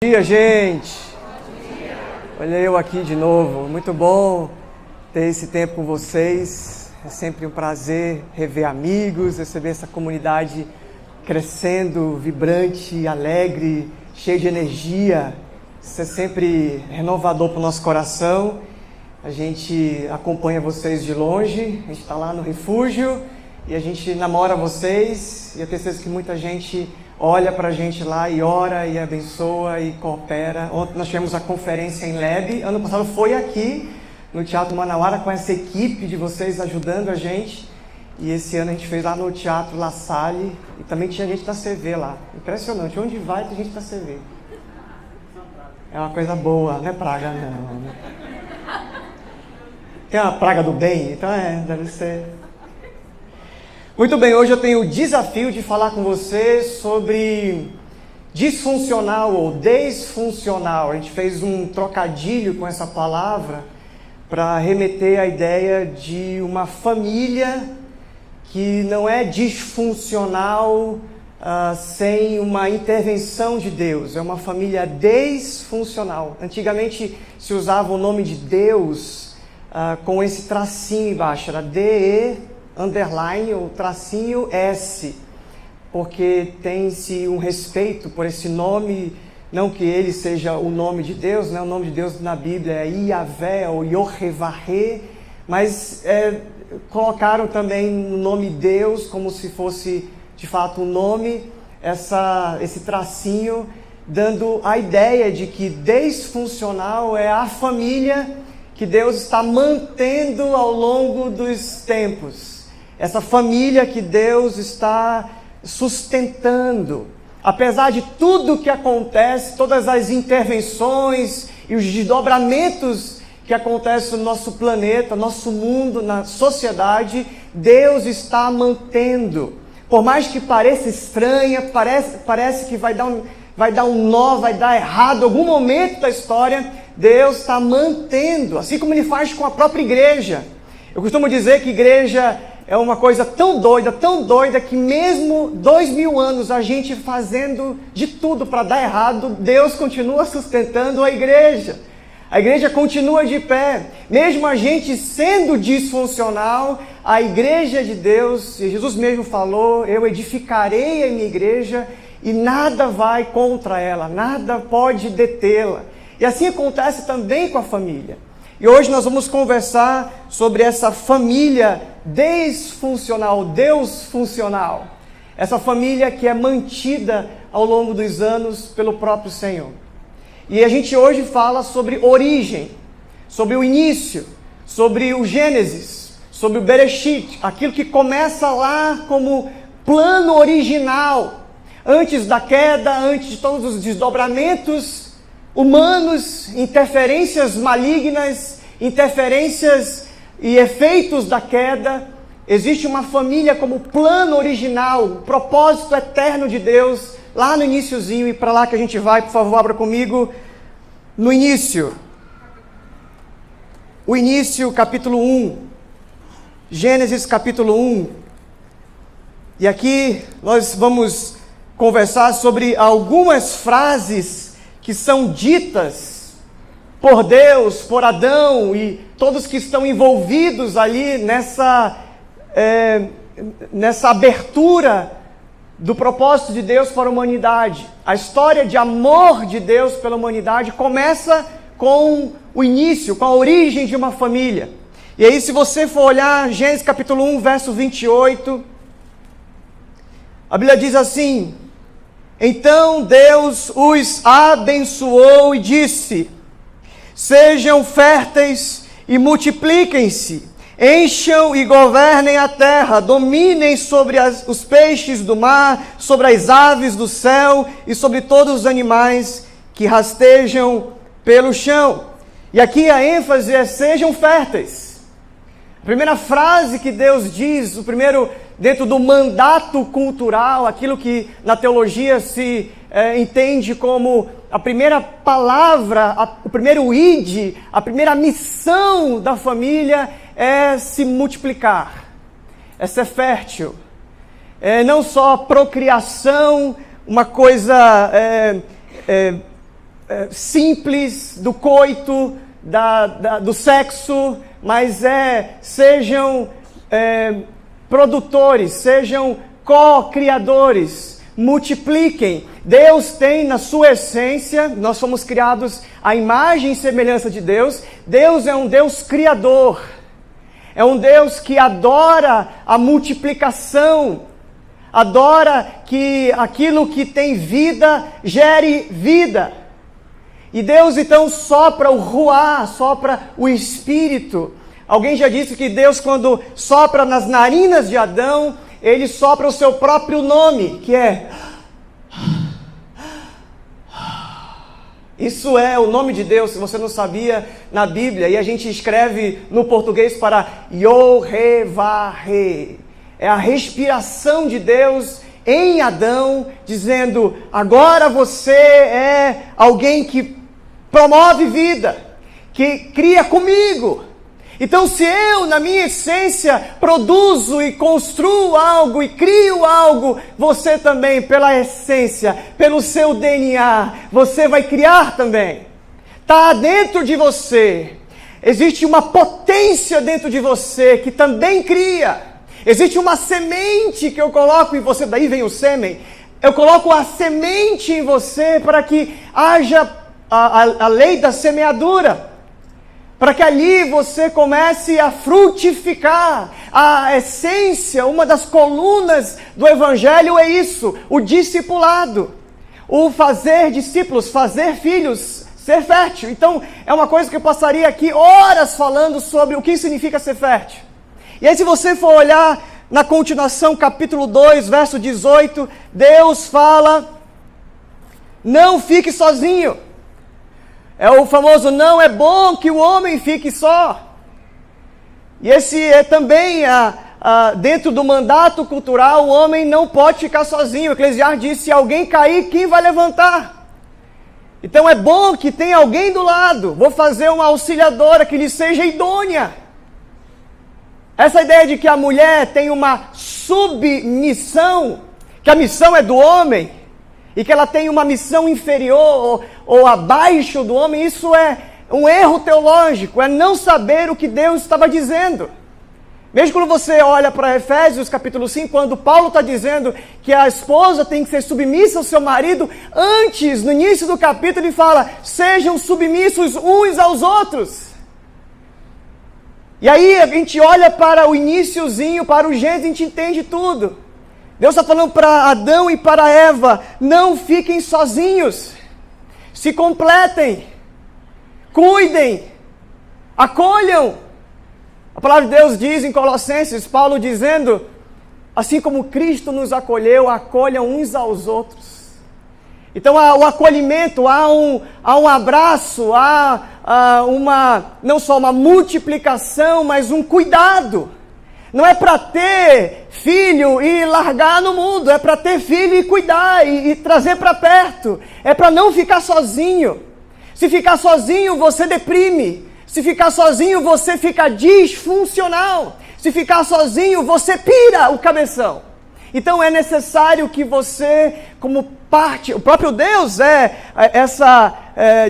Bom dia, gente. Olha eu aqui de novo. Muito bom ter esse tempo com vocês. É sempre um prazer rever amigos, receber essa comunidade crescendo, vibrante, alegre, cheia de energia. Isso é sempre renovador para o nosso coração. A gente acompanha vocês de longe, a gente está lá no refúgio e a gente namora vocês. E eu tenho certeza que muita gente olha para a gente lá e ora e abençoa e coopera. Ontem nós tivemos a conferência em Leb. Ano passado foi aqui no Teatro Manauara com essa equipe de vocês ajudando a gente. E esse ano a gente fez lá no Teatro La Salle e também tinha gente da CV lá. Impressionante, onde vai tem gente da CV. É uma coisa boa, não é praga não, né? Tem uma praga do bem, então deve ser. Muito bem, hoje eu tenho o desafio de falar com você sobre disfuncional ou desfuncional. A gente fez um trocadilho com essa palavra para remeter à ideia de uma família que não é disfuncional sem uma intervenção de Deus. É uma família desfuncional. Antigamente se usava o nome de Deus com esse tracinho embaixo, era DE underline ou tracinho S, porque tem-se um respeito por esse nome, não que ele seja o nome de Deus, né? O nome de Deus na Bíblia é Iavé ou Yohevahé, mas colocaram também o nome Deus como se fosse de fato um nome, esse tracinho, dando a ideia de que desfuncional é a família que Deus está mantendo ao longo dos tempos. Essa família que Deus está sustentando. Apesar de tudo que acontece, todas as intervenções e os desdobramentos que acontecem no nosso planeta, nosso mundo, na sociedade, Deus está mantendo. Por mais que pareça estranha, parece que vai dar um nó, vai dar errado em algum momento da história, Deus está mantendo, assim como Ele faz com a própria igreja. Eu costumo dizer que igreja é uma coisa tão doida, que mesmo 2000 anos a gente fazendo de tudo para dar errado, Deus continua sustentando a igreja. A igreja continua de pé. Mesmo a gente sendo disfuncional, a igreja de Deus, e Jesus mesmo falou, eu edificarei a minha igreja e nada vai contra ela, nada pode detê-la. E assim acontece também com a família. E hoje nós vamos conversar sobre essa família desfuncional, desfuncional. Essa família que é mantida ao longo dos anos pelo próprio Senhor. E a gente hoje fala sobre origem, sobre o início, sobre o Gênesis, sobre o Bereshit, aquilo que começa lá como plano original, antes da queda, antes de todos os desdobramentos humanos, interferências malignas, interferências e efeitos da queda. Existe uma família como plano original, o propósito eterno de Deus, lá no iniciozinho, e para lá que a gente vai, por favor, abra comigo, no início. O início, capítulo 1, Gênesis capítulo 1. E aqui nós vamos conversar sobre algumas frases que são ditas por Deus, por Adão e todos que estão envolvidos ali nessa abertura do propósito de Deus para a humanidade. A história de amor de Deus pela humanidade começa com o início, com a origem de uma família. E aí, se você for olhar Gênesis capítulo 1, verso 28, a Bíblia diz assim: então Deus os abençoou e disse: sejam férteis e multipliquem-se, encham e governem a terra, dominem sobre os peixes do mar, sobre as aves do céu e sobre todos os animais que rastejam pelo chão. E aqui a ênfase é: sejam férteis. A primeira frase que Deus diz, dentro do mandato cultural, aquilo que na teologia se entende como a primeira palavra, o primeiro id, a primeira missão da família é se multiplicar, é ser fértil. Não só procriação, uma coisa simples do coito, do sexo, mas sejam produtores, sejam co-criadores, multipliquem. Deus tem na sua essência, nós fomos criados à imagem e semelhança de Deus. Deus é um Deus criador, é um Deus que adora a multiplicação, adora que aquilo que tem vida gere vida. E Deus então sopra o ruá, sopra o Espírito. Alguém já disse que Deus, quando sopra nas narinas de Adão, ele sopra o seu próprio nome, que é... Isso é o nome de Deus, se você não sabia, na Bíblia. E a gente escreve no português para Yohevah-He. É a respiração de Deus em Adão, dizendo: agora você é alguém que promove vida, que cria comigo. Então, se eu, na minha essência, produzo e construo algo e crio algo, você também, pela essência, pelo seu DNA, você vai criar também. Está dentro de você. Existe uma potência dentro de você que também cria. Existe uma semente que eu coloco em você, daí vem o sêmen. Eu coloco a semente em você para que haja a lei da semeadura. Para que ali você comece a frutificar. A essência, uma das colunas do Evangelho é isso, o discipulado. O fazer discípulos, fazer filhos, ser fértil. Então, é uma coisa que eu passaria aqui horas falando sobre o que significa ser fértil. E aí, se você for olhar na continuação, capítulo 2, verso 18, Deus fala: não fique sozinho. É o famoso: não é bom que o homem fique só. E esse é também, dentro do mandato cultural, o homem não pode ficar sozinho. O Eclesiastes diz: se alguém cair, quem vai levantar? Então é bom que tenha alguém do lado. Vou fazer uma auxiliadora que lhe seja idônea. Essa ideia de que a mulher tem uma submissão, que a missão é do homem, e que ela tem uma missão inferior ou abaixo do homem, isso é um erro teológico, é não saber o que Deus estava dizendo. Mesmo quando você olha para Efésios capítulo 5, quando Paulo está dizendo que a esposa tem que ser submissa ao seu marido, antes, no início do capítulo, ele fala: sejam submissos uns aos outros. E aí a gente olha para o iniciozinho, para o Gênesis, a gente entende tudo. Deus está falando para Adão e para Eva: não fiquem sozinhos, se completem, cuidem, acolham. A palavra de Deus diz em Colossenses, Paulo dizendo: assim como Cristo nos acolheu, acolham uns aos outros. Então há o acolhimento, há um abraço, há não só uma multiplicação, mas um cuidado. Não é para ter filho e largar no mundo, é para ter filho e cuidar e trazer para perto. É para não ficar sozinho. Se ficar sozinho, você deprime. Se ficar sozinho, você fica disfuncional. Se ficar sozinho, você pira o cabeção. Então é necessário que você, como parte, o próprio Deus é essa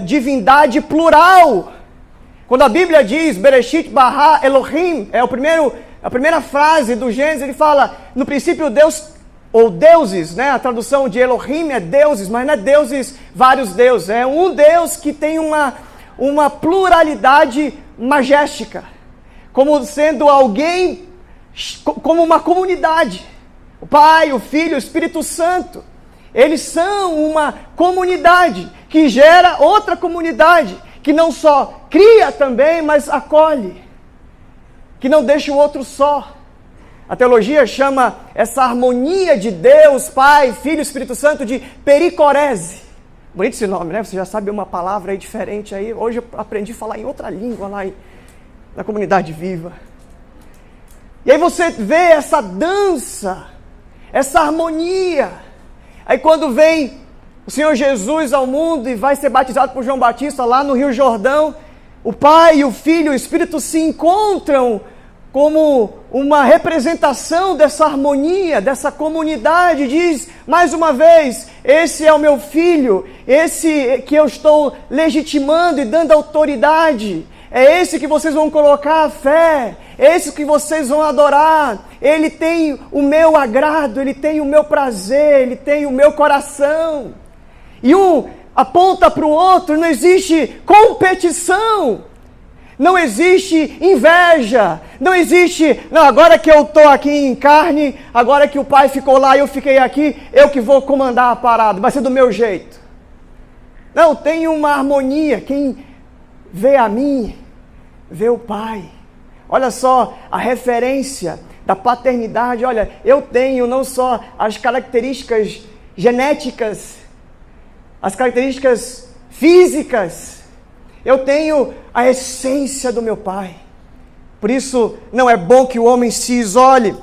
divindade plural. Quando a Bíblia diz Bereshit bara Elohim, a primeira frase do Gênesis, ele fala: no princípio Deus, ou deuses, né? A tradução de Elohim é deuses, mas não é deuses, vários deuses. É um Deus que tem uma pluralidade magéstica, como sendo alguém, como uma comunidade. O Pai, o Filho, o Espírito Santo, eles são uma comunidade que gera outra comunidade, que não só cria também, mas acolhe, que não deixa o outro só. A teologia chama essa harmonia de Deus, Pai, Filho e Espírito Santo de pericorese. Bonito esse nome, né? Você já sabe uma palavra aí diferente aí. Hoje eu aprendi a falar em outra língua lá na comunidade viva. E aí você vê essa dança, essa harmonia. Aí quando vem o Senhor Jesus ao mundo e vai ser batizado por João Batista lá no Rio Jordão, o Pai, o Filho e o Espírito se encontram como uma representação dessa harmonia, dessa comunidade. Diz, mais uma vez, esse é o meu filho, esse que eu estou legitimando e dando autoridade. É esse que vocês vão colocar a fé, é esse que vocês vão adorar. Ele tem o meu agrado, ele tem o meu prazer, ele tem o meu coração. E um aponta para o outro, não existe competição, não existe inveja, não existe, não, agora que eu estou aqui em carne, agora que o pai ficou lá e eu fiquei aqui, eu que vou comandar a parada, vai ser do meu jeito. Não, tem uma harmonia, quem vê a mim, vê o pai. Olha só a referência da paternidade. Olha, eu tenho não só as características genéticas, as características físicas, eu tenho a essência do meu pai. Por isso, não é bom que o homem se isole.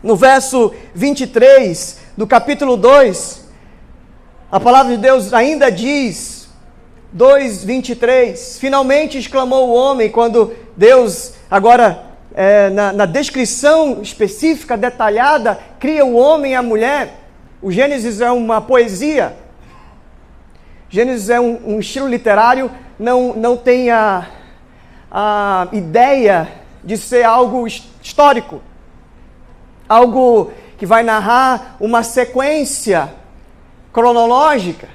No verso 23 do capítulo 2, a palavra de Deus ainda diz, 2:23, finalmente exclamou o homem, quando Deus, agora, na descrição específica, detalhada, cria o homem e a mulher. O Gênesis é uma poesia. Gênesis é um estilo literário, não tem a ideia de ser algo histórico, algo que vai narrar uma sequência cronológica.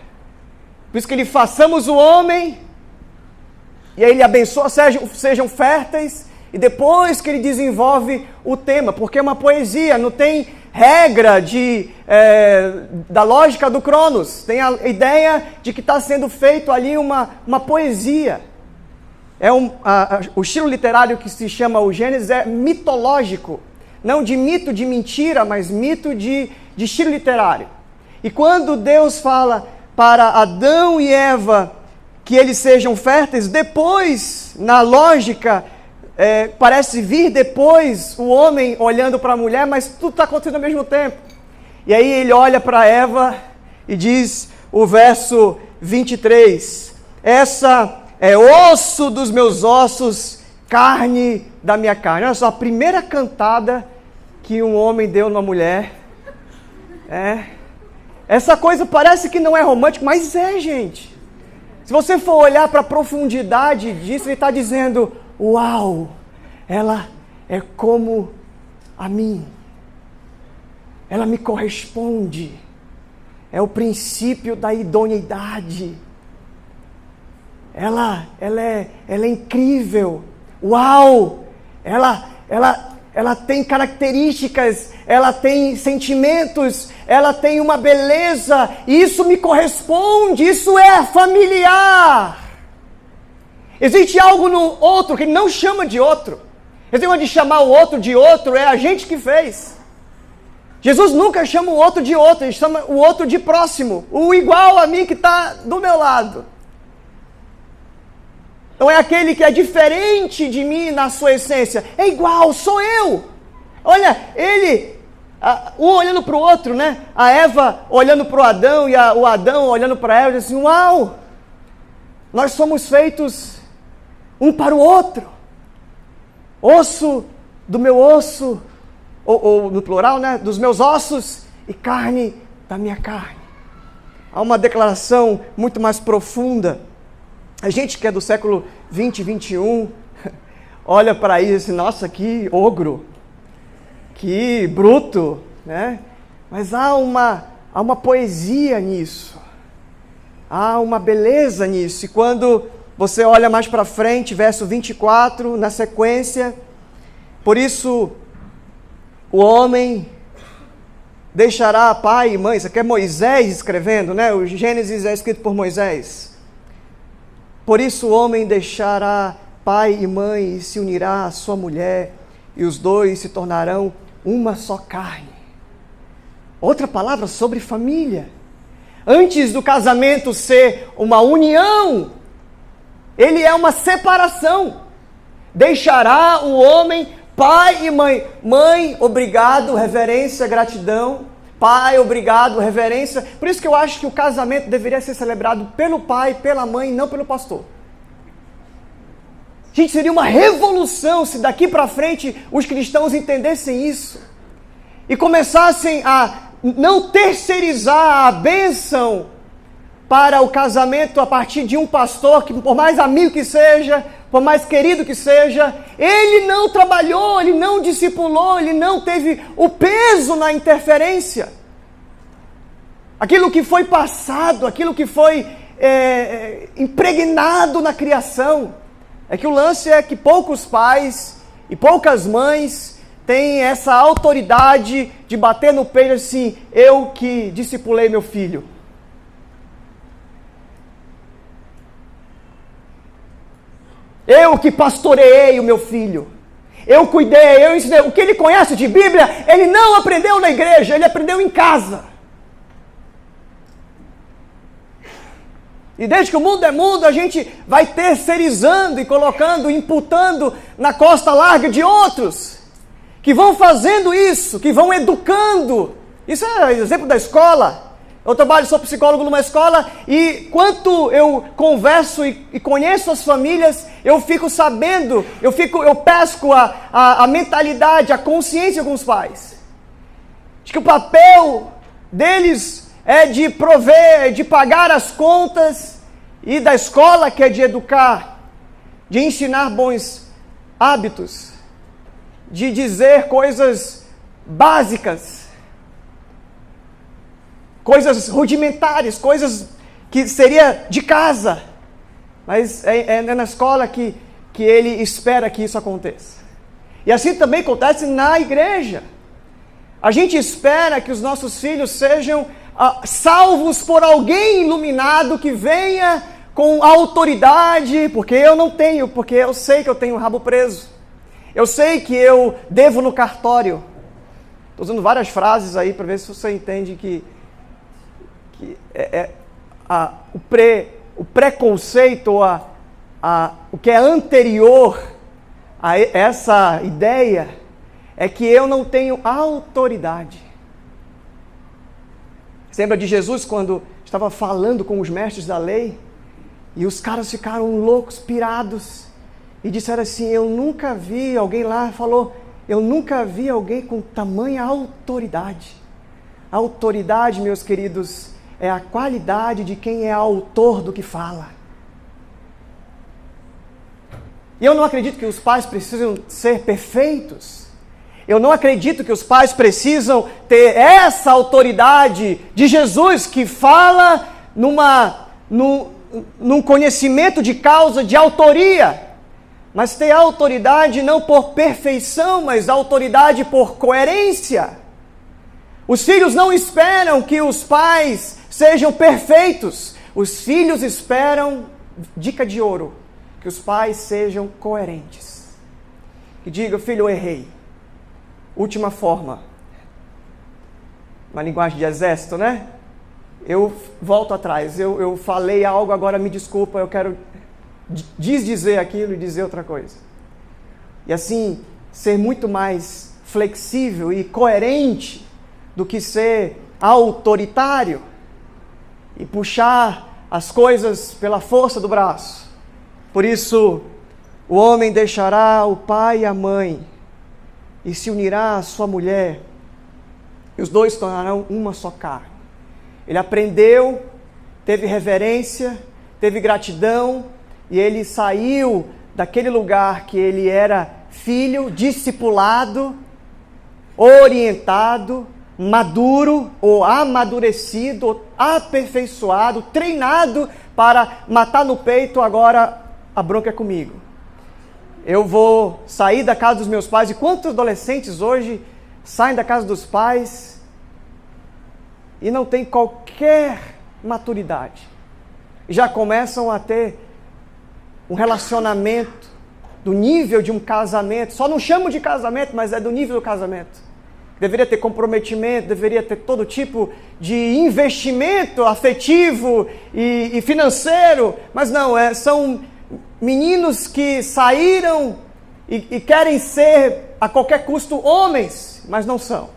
Por isso que ele façamos o homem, e aí ele abençoa, sejam férteis, e depois que ele desenvolve o tema, porque é uma poesia, não tem regra da lógica do Cronos, tem a ideia de que está sendo feito ali uma poesia. O estilo literário que se chama o Gênesis é mitológico, não de mito de mentira, mas mito de estilo literário. E quando Deus fala para Adão e Eva que eles sejam férteis, depois, na lógica, parece vir depois o homem olhando para a mulher, mas tudo está acontecendo ao mesmo tempo. E aí ele olha para Eva e diz o verso 23, essa é osso dos meus ossos, carne da minha carne. Olha só, a primeira cantada que um homem deu numa mulher. Essa coisa parece que não é romântico, mas é, gente. Se você for olhar para a profundidade disso, ele está dizendo, uau, ela é como a mim. Ela me corresponde. É o princípio da idoneidade. Ela é incrível. Uau! Ela tem características, ela tem sentimentos, ela tem uma beleza, e isso me corresponde, isso é familiar. Existe algo no outro que ele não chama de outro. Esse negócio de chamar o outro de outro é a gente que fez. Jesus nunca chama o outro de outro, ele chama o outro de próximo, o igual a mim que está do meu lado. Não é aquele que é diferente de mim na sua essência. É igual, sou eu. Olha, um olhando para o outro, né? A Eva olhando para o Adão e o Adão olhando para Eva, assim, uau! Nós somos feitos um para o outro. Osso do meu osso, ou no plural, né? Dos meus ossos e carne da minha carne. Há uma declaração muito mais profunda. A gente que é do século 20, 21, olha para isso e diz, nossa, que ogro, que bruto, né? Mas há uma poesia nisso, há uma beleza nisso. E quando você olha mais para frente, verso 24, na sequência, por isso o homem deixará pai e mãe. Isso aqui é Moisés escrevendo, né? O Gênesis é escrito por Moisés. Por isso o homem deixará pai e mãe e se unirá à sua mulher, e os dois se tornarão uma só carne. Outra palavra sobre família. Antes do casamento ser uma união, ele é uma separação. Deixará o homem pai e mãe. Mãe, obrigado, reverência, gratidão. Pai, obrigado, reverência. Por isso que eu acho que o casamento deveria ser celebrado pelo pai, pela mãe, não pelo pastor. Gente, seria uma revolução se daqui para frente os cristãos entendessem isso e começassem a não terceirizar a bênção para o casamento a partir de um pastor que, por mais amigo que seja, por mais querido que seja, ele não trabalhou, ele não discipulou, ele não teve o peso na interferência. Aquilo que foi passado, aquilo que foi impregnado na criação. É que o lance é que poucos pais e poucas mães têm essa autoridade de bater no peito assim, eu que discipulei meu filho. Eu que pastoreei o meu filho. Eu cuidei, eu ensinei. O que ele conhece de Bíblia, ele não aprendeu na igreja, ele aprendeu em casa. E desde que o mundo é mundo, a gente vai terceirizando e colocando, imputando na costa larga de outros, que vão fazendo isso, que vão educando. Isso é exemplo da escola. Eu sou psicólogo numa escola e quanto eu converso e conheço as famílias, eu fico sabendo, eu pesco a mentalidade, a consciência com os pais. De que o papel deles é de prover, de pagar as contas, e da escola que é de educar, de ensinar bons hábitos, de dizer coisas básicas, coisas rudimentares, coisas que seria de casa, mas é na escola que ele espera que isso aconteça. E assim também acontece na igreja. A gente espera que os nossos filhos sejam salvos por alguém iluminado que venha com autoridade, porque eu não tenho, porque eu sei que eu tenho o rabo preso. Eu sei que eu devo no cartório. Estou usando várias frases aí para ver se você entende que o preconceito, o que é anterior a essa ideia, é que eu não tenho autoridade. Você lembra de Jesus quando estava falando com os mestres da lei e os caras ficaram loucos, pirados e disseram assim, eu nunca vi, alguém lá falou, eu nunca vi alguém com tamanha autoridade. A autoridade, meus queridos, é a qualidade de quem é autor do que fala. E eu não acredito que os pais precisam ser perfeitos. Eu não acredito que os pais precisam ter essa autoridade de Jesus que fala num conhecimento de causa, de autoria. Mas ter autoridade não por perfeição, mas autoridade por coerência. Os filhos não esperam que os pais sejam perfeitos. Os filhos esperam, dica de ouro, que os pais sejam coerentes. Que diga, filho, eu errei. Última forma, uma linguagem de exército, né? Eu volto atrás, eu falei algo, agora me desculpa, eu quero desdizer aquilo e dizer outra coisa. E assim, ser muito mais flexível e coerente do que ser autoritário e puxar as coisas pela força do braço. Por isso, o homem deixará o pai e a mãe e se unirá à sua mulher, e os dois se tornarão uma só carne. Ele aprendeu, teve reverência, teve gratidão, e ele saiu daquele lugar que ele era filho, discipulado, orientado, maduro, ou amadurecido, ou aperfeiçoado, treinado para matar no peito, agora a bronca é comigo. Eu vou sair da casa dos meus pais. E quantos adolescentes hoje saem da casa dos pais e não têm qualquer maturidade? Já começam a ter um relacionamento do nível de um casamento. Só não chamo de casamento, mas é do nível do casamento. Deveria ter comprometimento, deveria ter todo tipo de investimento afetivo e financeiro. Mas não, são meninos que saíram e querem ser a qualquer custo homens, mas não são.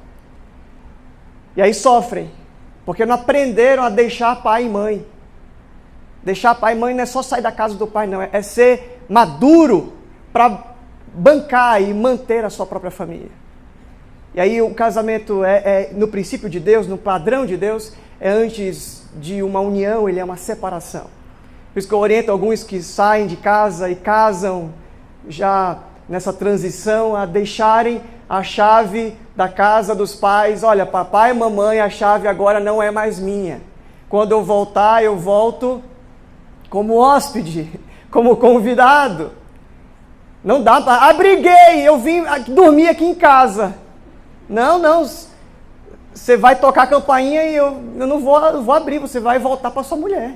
E aí sofrem, porque não aprenderam a deixar pai e mãe. Deixar pai e mãe não é só sair da casa do pai, não. É ser maduro para bancar e manter a sua própria família. E aí o casamento no princípio de Deus, no padrão de Deus, antes de uma união, ele é uma separação. Por isso que eu oriento alguns que saem de casa e casam já nessa transição a deixarem a chave da casa dos pais. Olha, papai e mamãe, a chave agora não é mais minha. Quando eu voltar, eu volto como hóspede, como convidado. Não dá para... Abriguei, eu vim dormir aqui em casa. Não, você vai tocar a campainha e eu não vou abrir, você vai voltar para sua mulher.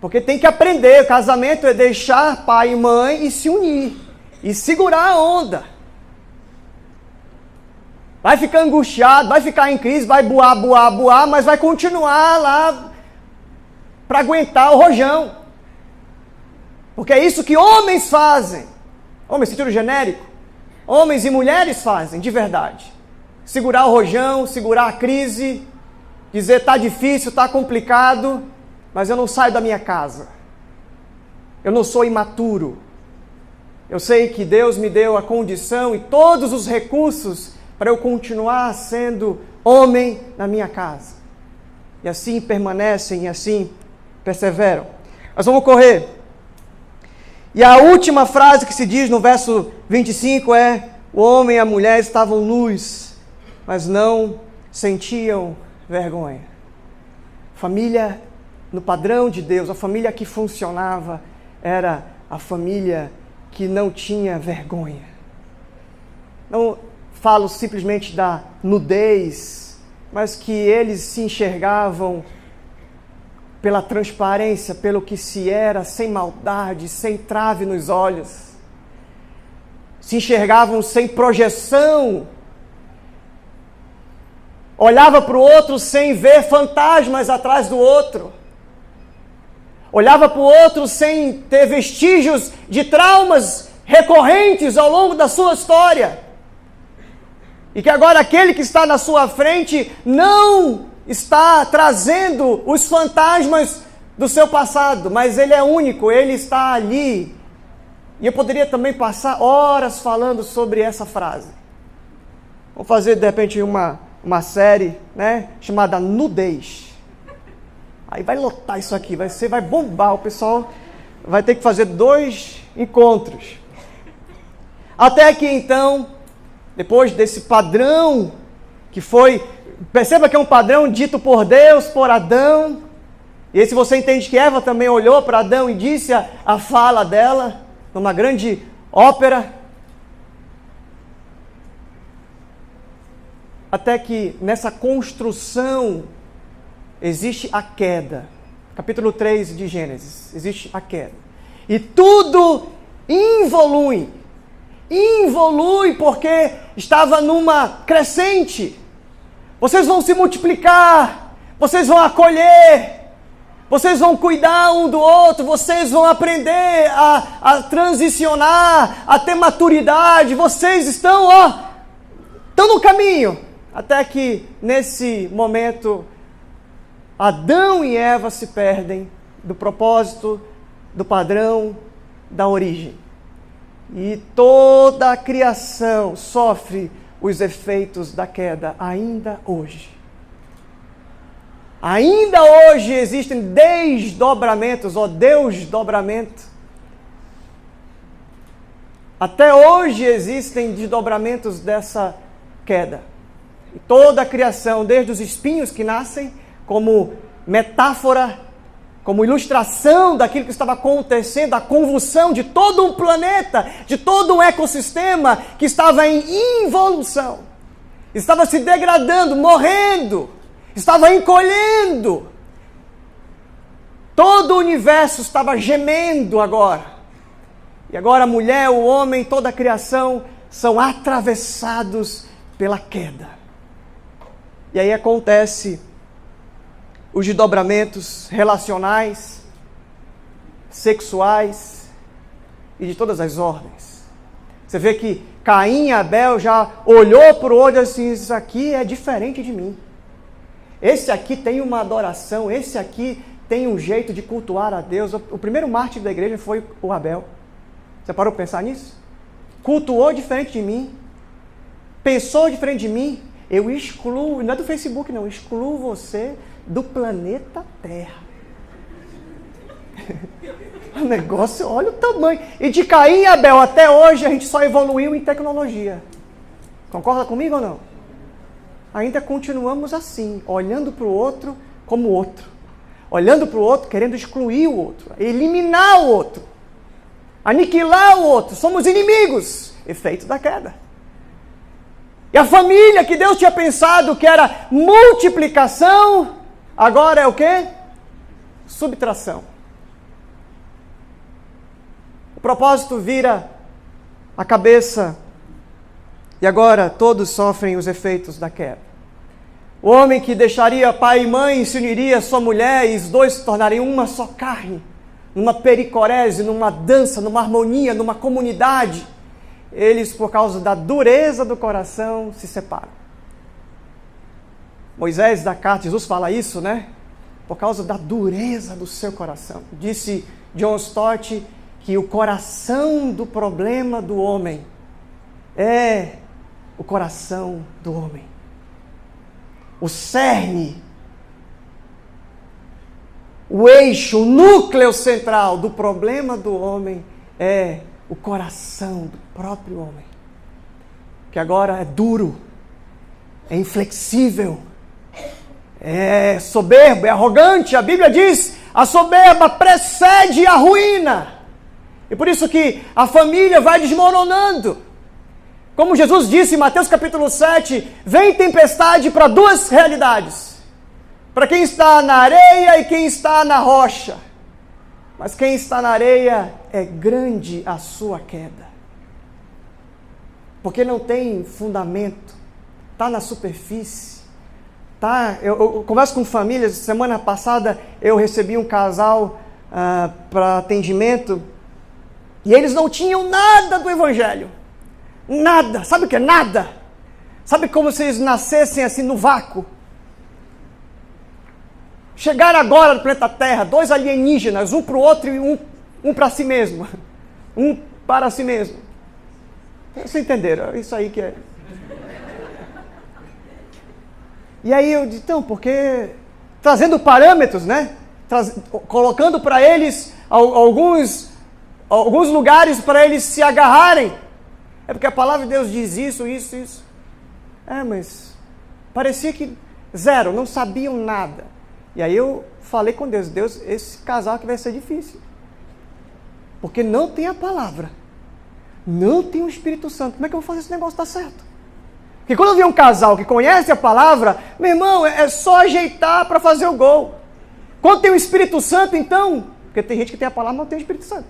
Porque tem que aprender, o casamento é deixar pai e mãe e se unir, e segurar a onda. Vai ficar angustiado, vai ficar em crise, vai boar, mas vai continuar lá para aguentar o rojão. Porque é isso que homens fazem. Homens, sentido genérico. Homens e mulheres fazem, de verdade. Segurar o rojão, segurar a crise, dizer está difícil, está complicado, mas eu não saio da minha casa. Eu não sou imaturo. Eu sei que Deus me deu a condição e todos os recursos para eu continuar sendo homem na minha casa. E assim permanecem e assim perseveram. Nós vamos correr. E a última frase que se diz no verso 25 é: o homem e a mulher estavam nus, mas não sentiam vergonha. Família no padrão de Deus, a família que funcionava era a família que não tinha vergonha. Não falo simplesmente da nudez, mas que eles se enxergavam pela transparência, pelo que se era, sem maldade, sem trave nos olhos. Se enxergavam sem projeção. Olhava para o outro sem ver fantasmas atrás do outro. Olhava para o outro sem ter vestígios de traumas recorrentes ao longo da sua história. E que agora aquele que está na sua frente não está trazendo os fantasmas do seu passado, mas ele é único, ele está ali. E eu poderia também passar horas falando sobre essa frase. Vamos fazer de repente uma série, né, chamada Nudez. Aí vai lotar isso aqui, vai bombar, o pessoal vai ter que fazer 2 encontros. Até que então, depois desse padrão que foi, perceba que é um padrão dito por Deus, por Adão. E aí se você entende que Eva também olhou para Adão e disse a fala dela, numa grande ópera. Até que nessa construção existe a queda. Capítulo 3 de Gênesis, existe a queda. E tudo involui porque estava numa crescente. Vocês vão se multiplicar, vocês vão acolher, vocês vão cuidar um do outro, vocês vão aprender a transicionar, a ter maturidade, vocês estão no caminho. Até que nesse momento, Adão e Eva se perdem do propósito, do padrão, da origem. E toda a criação sofre os efeitos da queda ainda hoje. Ainda hoje existem desdobramentos, desdobramento. Até hoje existem desdobramentos dessa queda. E toda a criação, desde os espinhos que nascem, como metáfora, como ilustração daquilo que estava acontecendo, a convulsão de todo um planeta, de todo um ecossistema que estava em involução, estava se degradando, morrendo, estava encolhendo. Todo o universo estava gemendo agora. E agora a mulher, o homem, toda a criação são atravessados pela queda. E aí acontece os desdobramentos relacionais, sexuais e de todas as ordens. Você vê que Caim e Abel já olhou para o olho assim, isso aqui é diferente de mim. Esse aqui tem uma adoração, esse aqui tem um jeito de cultuar a Deus. O primeiro mártir da igreja foi o Abel. Você parou para pensar nisso? Cultuou diferente de mim, pensou diferente de mim, eu excluo, não é do Facebook não, excluo você do planeta Terra. O negócio, olha o tamanho. E de Caim e Abel até hoje a gente só evoluiu em tecnologia. Concorda comigo ou não? Ainda continuamos assim, olhando para o outro como outro. Olhando para o outro, querendo excluir o outro, eliminar o outro, aniquilar o outro. Somos inimigos, efeito da queda. E a família que Deus tinha pensado que era multiplicação, agora é o quê? Subtração. O propósito vira a cabeça e agora todos sofrem os efeitos da queda. O homem que deixaria pai e mãe se uniria à sua mulher e os dois se tornariam uma só carne, numa pericorese, numa dança, numa harmonia, numa comunidade. Eles, por causa da dureza do coração, se separam. Moisés da carta, Jesus fala isso, né? Por causa da dureza do seu coração. Disse John Stott que o coração do problema do homem é o coração do homem. O cerne, o eixo, o núcleo central do problema do homem é o coração do próprio homem. Que agora é duro, é inflexível, é soberbo, é arrogante. A Bíblia diz, a soberba precede a ruína. E por isso que a família vai desmoronando. Como Jesus disse em Mateus capítulo 7, vem tempestade para duas realidades. Para quem está na areia e quem está na rocha. Mas quem está na areia é grande a sua queda. Porque não tem fundamento, está na superfície. Eu converso com famílias, semana passada eu recebi um casal para atendimento e eles não tinham nada do Evangelho. Nada, sabe o que é nada? Sabe como se eles nascessem assim no vácuo? Chegaram agora no planeta Terra, dois alienígenas, um para o outro e um para si mesmo. Um para si mesmo. Vocês entenderam? Isso aí que é. E aí eu disse, então, porque trazendo parâmetros, né? Colocando para eles alguns lugares para eles se agarrarem. É porque a palavra de Deus diz isso. Mas parecia que zero, não sabiam nada. E aí eu falei com Deus, esse casal que vai ser difícil. Porque não tem a palavra. Não tem o Espírito Santo. Como é que eu vou fazer esse negócio dar certo? Porque quando eu vi um casal que conhece a palavra, meu irmão, é só ajeitar para fazer o gol. Quando tem o Espírito Santo, então... Porque tem gente que tem a palavra, mas não tem o Espírito Santo.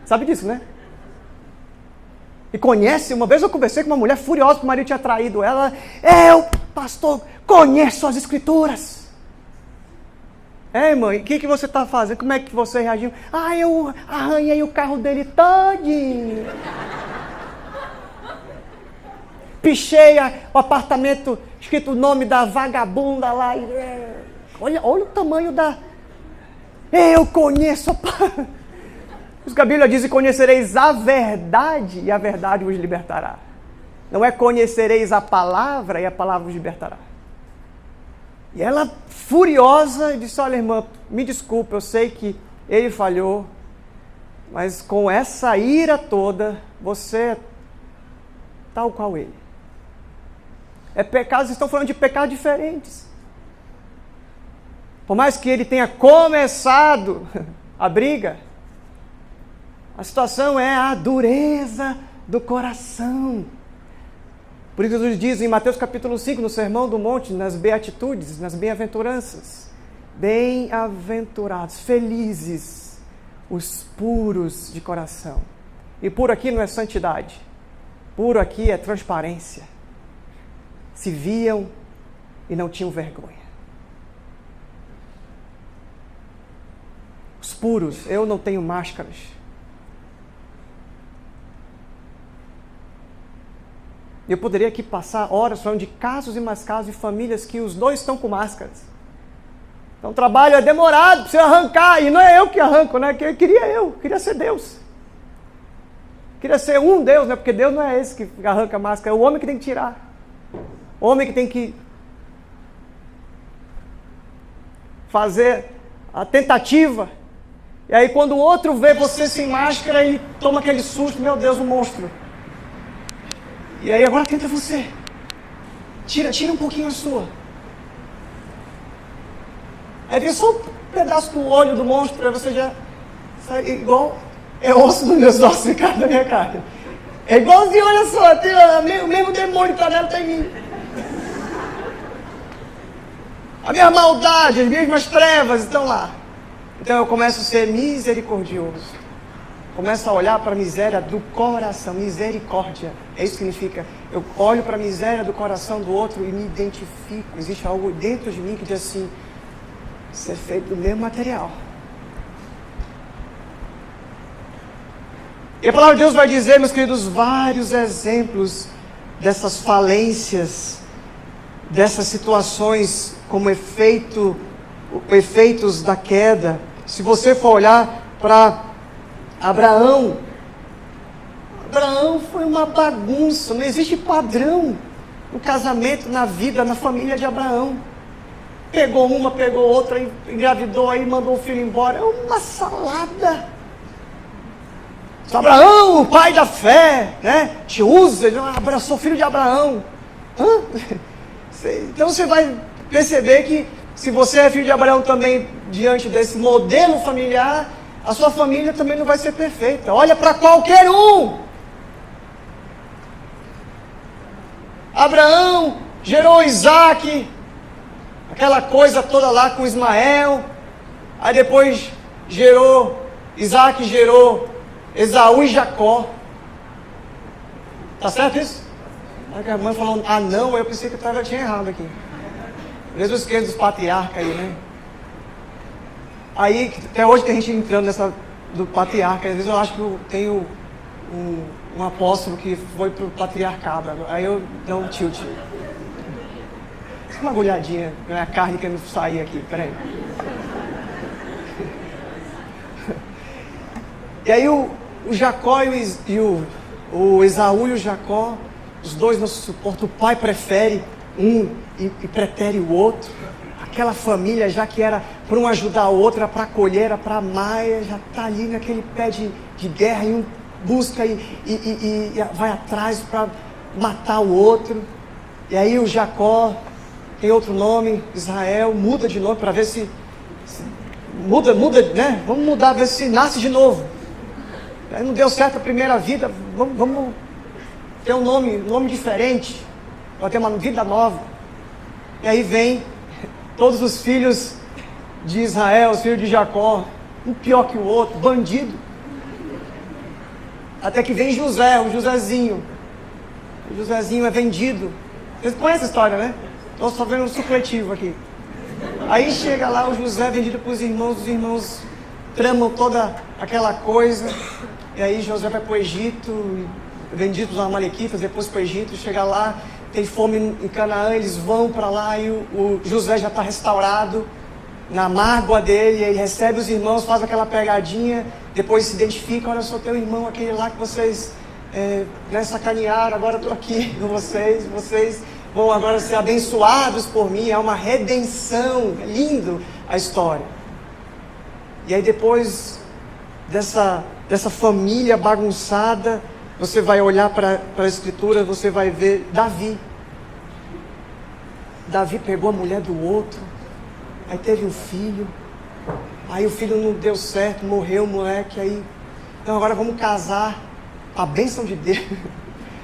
Sabe disso, né? E conhece, uma vez eu conversei com uma mulher furiosa que o marido tinha traído ela. Eu, pastor, conheço as Escrituras. Mãe, o que você está fazendo? Como é que você reagiu? Eu arranhei o carro dele todinho. Pichei o apartamento, escrito o nome da vagabunda lá. Olha o tamanho da... Eu conheço a... A Bíblia diz, conhecereis a verdade e a verdade vos libertará. Não é conhecereis a palavra e a palavra vos libertará. E ela, furiosa, disse, olha irmã, me desculpa, eu sei que ele falhou, mas com essa ira toda, você é tal qual ele. Vocês estão falando de pecados diferentes. Por mais que ele tenha começado a briga, a situação é a dureza do coração. Por isso Jesus diz em Mateus capítulo 5, no Sermão do Monte, nas beatitudes, nas bem-aventuranças, bem-aventurados, felizes, os puros de coração. E puro aqui não é santidade, puro aqui é transparência. Se viam e não tinham vergonha. Os puros, eu não tenho máscaras. Eu poderia aqui passar horas falando de casos e mais casos de famílias que os dois estão com máscaras. Então o trabalho é demorado, precisa arrancar. E não é eu que arranco, né? Eu queria ser Deus. Queria ser um Deus, né? Porque Deus não é esse que arranca a máscara, é o homem que tem que tirar. O homem que tem que fazer a tentativa. E aí quando o outro vê você sem máscara, ele toma aquele susto, meu Deus, um monstro. E aí agora tenta você. Tira um pouquinho a sua. Aí vem só um pedaço do olho do monstro, para você já sai igual, é osso dos meus ossos e carne da minha carne. É igualzinho, olha só, tem o mesmo demônio que está nela, está em mim. A minha maldade, as mesmas trevas estão lá. Então eu começo a ser misericordioso. Começo a olhar para a miséria do coração. Misericórdia. É isso que significa. Eu olho para a miséria do coração do outro e me identifico. Existe algo dentro de mim que diz assim: isso é feito do mesmo material. E a palavra de Deus vai dizer, meus queridos, vários exemplos dessas falências, dessas situações como efeitos da queda. Se você for olhar para Abraão foi uma bagunça, não existe padrão no casamento, na vida, na família de Abraão. Pegou uma, pegou outra, engravidou, aí mandou o filho embora. É uma salada. Abraão, o pai da fé, né? Te usa, ele abraçou o filho de Abraão. Então você vai perceber que se você é filho de Abraão também, diante desse modelo familiar, a sua família também não vai ser perfeita. Olha para qualquer um. Abraão gerou Isaac, aquela coisa toda lá com Ismael. Aí depois Isaac gerou Esaú e Jacó. Tá certo isso? Aí a mãe falou, não, eu pensei que eu tinha errado aqui. Jesus esquece dos patriarcas aí, né? Aí, até hoje tem gente entrando nessa do patriarca. Às vezes eu acho que eu tenho um apóstolo que foi pro patriarcado. Aí eu dou um tilt. Uma agulhadinha na minha carne que não sair aqui, peraí. E aí o Jacó o Esaú e o Jacó, os dois não se suportam. O pai prefere um e pretere o outro. Aquela família, já que era para um ajudar o outro, era para acolher, era para amar, já está ali naquele pé de guerra, e um busca e vai atrás para matar o outro. E aí o Jacó tem outro nome, Israel, muda de nome para ver se muda, né? Vamos mudar, ver se nasce de novo. Aí não deu certo a primeira vida, vamos ter um nome diferente, para ter uma vida nova. E aí vem todos os filhos de Israel, os filhos de Jacó, um pior que o outro, bandido. Até que vem José, o Josézinho. O Josézinho é vendido. Vocês conhecem a história, né? Estou só vendo um supletivo aqui. Aí chega lá o José vendido para os irmãos tramam toda aquela coisa. E aí José vai para o Egito, vendido para os amalequitas, depois para o Egito, chega lá, tem fome em Canaã, eles vão para lá e o José já está restaurado na mágoa dele, ele recebe os irmãos, faz aquela pegadinha, depois se identifica, olha só, teu irmão, aquele lá que vocês sacanearam, agora estou aqui com vocês vão agora ser abençoados por mim, é uma redenção, é lindo a história. E aí depois dessa família bagunçada, você vai olhar para a Escritura, você vai ver Davi. Davi pegou a mulher do outro, aí teve um filho, aí o filho não deu certo, morreu o moleque, aí, então agora vamos casar, a bênção de Deus,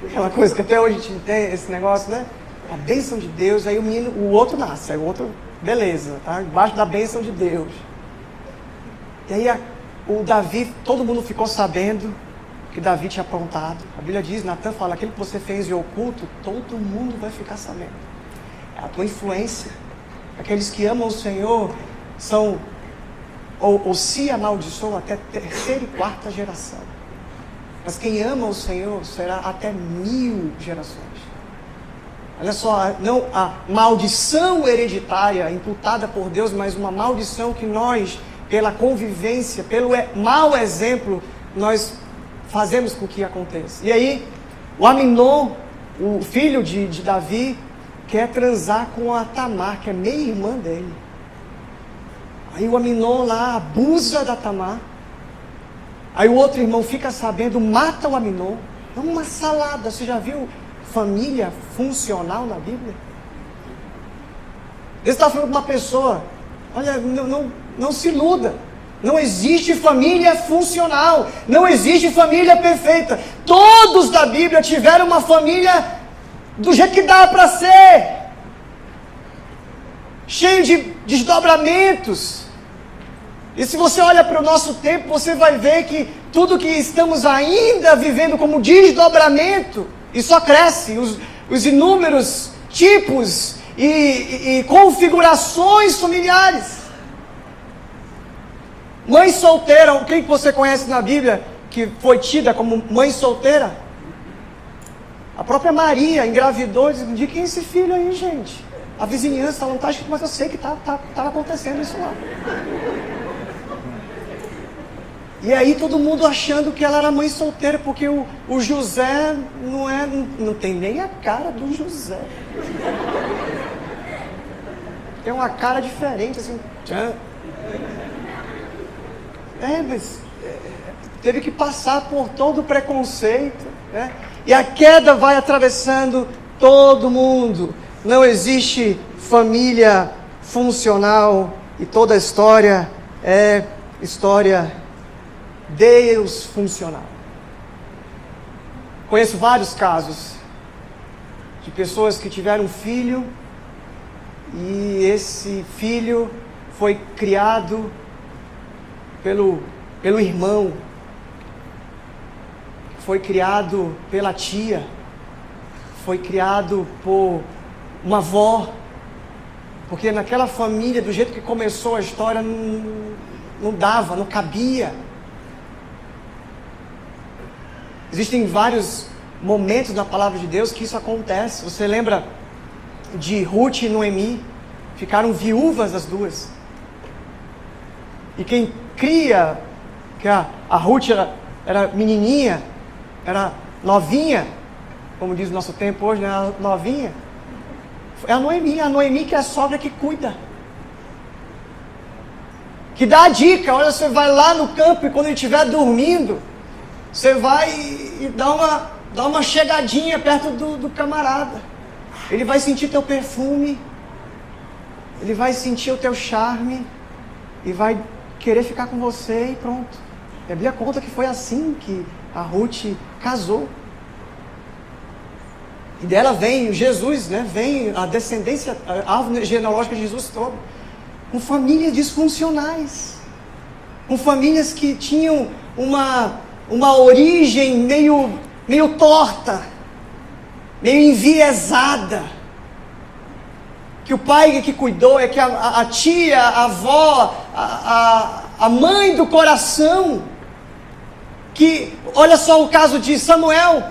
aquela coisa que até hoje a gente tem esse negócio, né? A bênção de Deus, aí o outro nasce, aí o outro, beleza, tá? Embaixo da bênção de Deus. E aí o Davi, todo mundo ficou sabendo que Davi tinha aprontado. A Bíblia diz, Natan fala, aquilo que você fez em oculto, todo mundo vai ficar sabendo. É a tua influência. Aqueles que amam o Senhor são, ou se amaldiçoam até terceira e quarta geração. Mas quem ama o Senhor será até 1000 gerações. Olha só, não a maldição hereditária imputada por Deus, mas uma maldição que nós, pela convivência, pelo mau exemplo, nós fazemos com que aconteça. E aí, o Aminon, o filho de Davi, quer transar com a Tamar, que é meia-irmã dele. Aí o Aminon lá abusa da Tamar. Aí o outro irmão fica sabendo, mata o Aminon. É uma salada. Você já viu família funcional na Bíblia? Deus está falando com uma pessoa, olha, não se iluda. Não existe família funcional. Não existe família perfeita. Todos da Bíblia tiveram uma família do jeito que dá para ser. Cheio de desdobramentos. E se você olha para o nosso tempo, você vai ver que tudo que estamos ainda vivendo como desdobramento, e só cresce, os inúmeros tipos e configurações familiares. Mãe solteira, quem que você conhece na Bíblia que foi tida como mãe solteira? A própria Maria engravidou e disse, de quem é esse filho aí, gente? A vizinhança não está escrito, mas eu sei que estava acontecendo isso lá. E aí todo mundo achando que ela era mãe solteira, porque o José não tem nem a cara do José. Tem uma cara diferente, assim. Mas teve que passar por todo o preconceito, né? E a queda vai atravessando todo mundo. Não existe família funcional e toda a história é história Deus funcional. Conheço vários casos de pessoas que tiveram um filho e esse filho foi criado pelo irmão, foi criado pela tia, foi criado por uma avó, porque naquela família, do jeito que começou a história, não dava, não cabia. Existem vários momentos na palavra de Deus que isso acontece. Você lembra de Ruth e Noemi? Ficaram viúvas as duas. E quem cria, que a Ruth era menininha, era novinha, como diz o nosso tempo hoje, né? Novinha. É a Noemi que é a sogra que cuida. Que dá a dica, olha, você vai lá no campo e quando ele estiver dormindo, você vai e dá uma chegadinha perto do camarada. Ele vai sentir teu perfume, ele vai sentir o teu charme e vai querer ficar com você e pronto. A Bíblia conta que foi assim que a Ruth casou. E dela vem Jesus, né? Vem a descendência, a árvore genealógica de Jesus todo. Com famílias disfuncionais. Com famílias que tinham uma origem meio torta. Meio enviesada. Que o pai que cuidou é que a tia, a avó, a mãe do coração. Que, olha só o caso de Samuel.